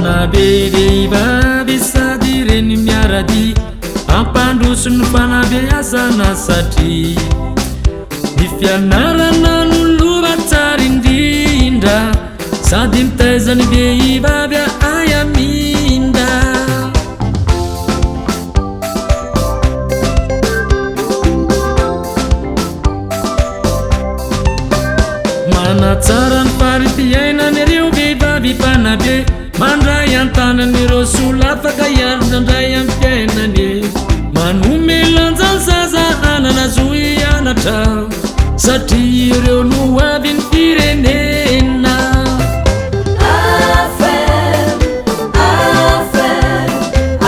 Fanabe sady reny miarady ampandroso ny fanabeazana satria ny fianarana nolova tsara indrindra sady mitaizany vehivavy ayaminda manatsara ny fari-piainany ireo vehivavy fanabe mandray antanany ireo sola afaka iarindray amin'ny fiainany manome lanjany zaza anana zo ianatra satria ireo no avy ny firenena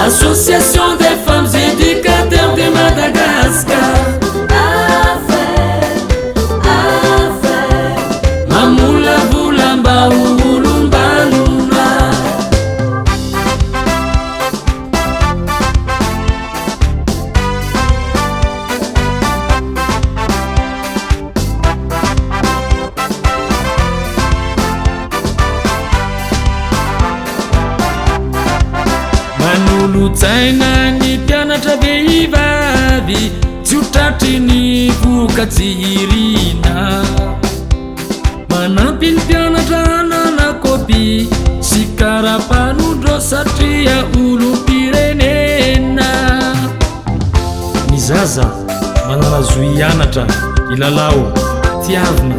Association des femmes éducateurs de Madagascar Mamula-vulamba ulumbaluna Manolo-tsaina ny mpianatra vehivavy tsy ho tratry ny vokatsirina manampy ny mpianatra hanana-kôpy sy karapanondro satria olom-pirenena ny zaza manana zo ianatra ilalao tiavina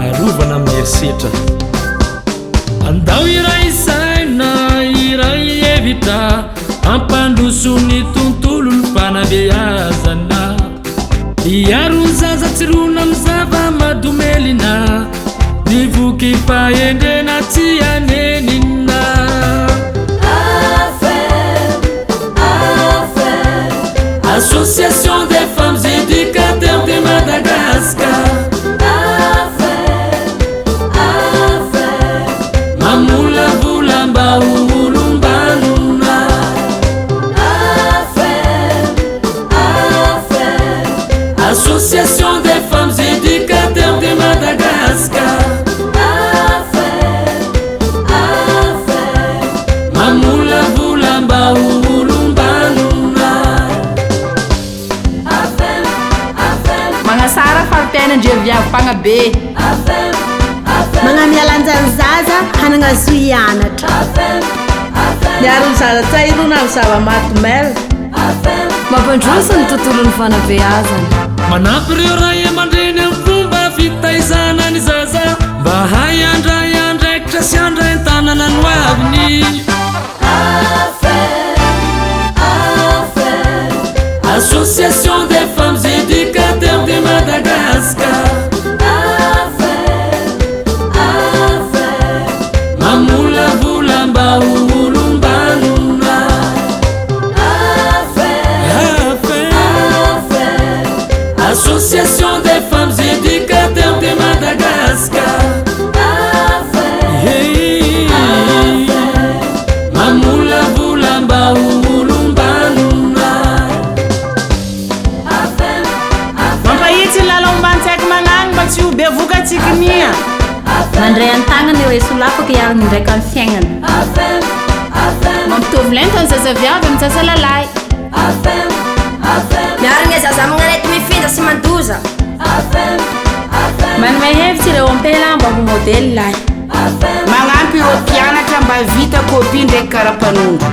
arovana amin'ny herisetra andao iray saina iray hevitra ampandroso ny tontolo ny fanabeazana iaro ny zaza tsy rona amin'ny zava-madomelina ny voky fahendrena tsy anenina Association des femmes éducateurs de Madagascar Mamula-vulamba ulumbaluna Association des femmes éducateurs de Madagascar Mamula-vulamba ulumbaluna Mangasara fampianatra viavy be Manamialanjany zaza hanagna zo ianatra miaro ny zaza tsairona ny zava-matomela mampandroso ny tontolon'ny fanabeazana manampy ireo ray aman-dreny amin'ny fomba fitaizana ny zaza mba hay andray andraikitra sy andray an-tanana no aviny Association des femmes éducateurs de Madagascar Mamula-vulamba ulumbaluna Association des femmes éducateurs de Madagascar Mamula-vulamba ulumbaluna mampahitsy ny lalao-mbantsaiky magnany mba tsy ho be vokatsika nia mandray an-tagnana eo esolafaka iariny ndraiky amin'ny fiainana mampitovy lenta ny zazaviavy amin'ny zazalalahy miarigna zaza magnarety mifindra sy mandoza manome hevitsy ireo ampela mba ho modely lahy magnampy ireo mpianatra mba vita kôpy ndraiky karapanondro